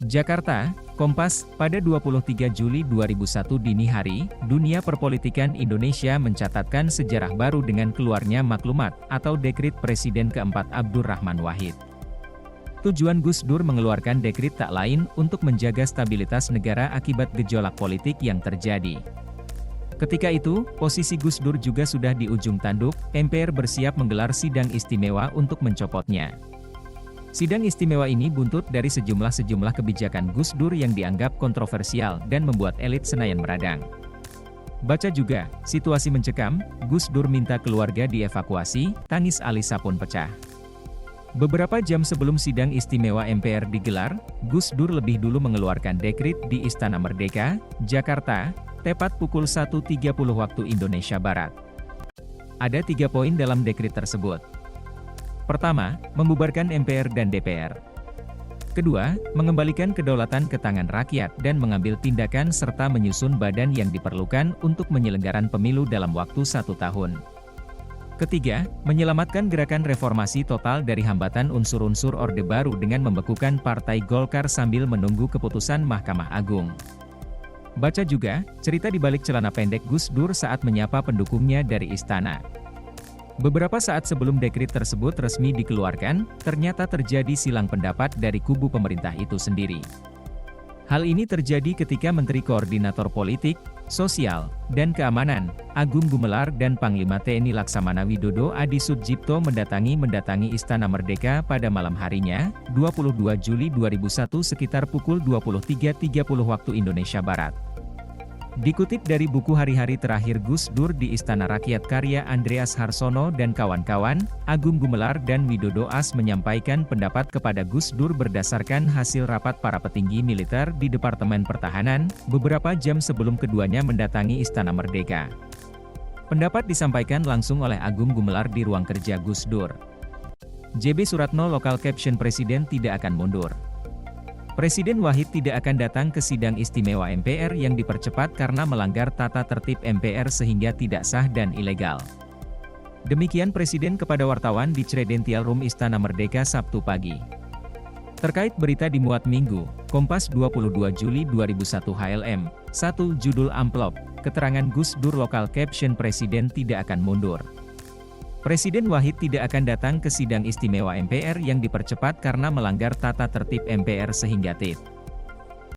Jakarta, Kompas, pada 23 Juli 2001 dini hari, dunia perpolitikan Indonesia mencatatkan sejarah baru dengan keluarnya maklumat, atau dekrit Presiden keempat Abdurrahman Wahid. Tujuan Gus Dur mengeluarkan dekrit tak lain untuk menjaga stabilitas negara akibat gejolak politik yang terjadi. Ketika itu, posisi Gus Dur juga sudah di ujung tanduk, MPR bersiap menggelar sidang istimewa untuk mencopotnya. Sidang istimewa ini buntut dari sejumlah kebijakan Gus Dur yang dianggap kontroversial dan membuat elit Senayan meradang. Baca juga, situasi mencekam, Gus Dur minta keluarga dievakuasi, tangis Alisa pun pecah. Beberapa jam sebelum sidang istimewa MPR digelar, Gus Dur lebih dulu mengeluarkan dekrit di Istana Merdeka, Jakarta, tepat pukul 1.30 waktu Indonesia Barat. Ada 3 poin dalam dekrit tersebut. Pertama, membubarkan MPR dan DPR. Kedua, mengembalikan kedaulatan ke tangan rakyat dan mengambil tindakan serta menyusun badan yang diperlukan untuk penyelenggaraan pemilu dalam waktu 1 tahun. Ketiga, menyelamatkan gerakan reformasi total dari hambatan unsur-unsur Orde Baru dengan membekukan Partai Golkar sambil menunggu keputusan Mahkamah Agung. Baca juga, cerita di balik celana pendek Gus Dur saat menyapa pendukungnya dari istana. Beberapa saat sebelum dekrit tersebut resmi dikeluarkan, ternyata terjadi silang pendapat dari kubu pemerintah itu sendiri. Hal ini terjadi ketika Menteri Koordinator Politik, Sosial, dan Keamanan, Agung Gumelar dan Panglima TNI Laksamana Widodo Adi Sudjipto mendatangi Istana Merdeka pada malam harinya, 22 Juli 2001 sekitar pukul 23.30 waktu Indonesia Barat. Dikutip dari buku Hari-Hari Terakhir Gus Dur di Istana Rakyat karya Andreas Harsono dan kawan-kawan, Agung Gumelar dan Widodo As menyampaikan pendapat kepada Gus Dur berdasarkan hasil rapat para petinggi militer di Departemen Pertahanan, beberapa jam sebelum keduanya mendatangi Istana Merdeka. Pendapat disampaikan langsung oleh Agung Gumelar di ruang kerja Gus Dur. JB Suratno Lokal Caption Presiden tidak akan mundur. Presiden Wahid tidak akan datang ke sidang istimewa MPR yang dipercepat karena melanggar tata tertib MPR sehingga tidak sah dan ilegal. Demikian Presiden kepada wartawan di Credential Room Istana Merdeka Sabtu pagi. Terkait berita dimuat Minggu, Kompas 22 Juli 2001 HLM, 1 judul amplop, keterangan Gus Dur Lokal Caption Presiden tidak akan mundur. Presiden Wahid tidak akan datang ke sidang istimewa MPR yang dipercepat karena melanggar tata tertib MPR sehingga tit.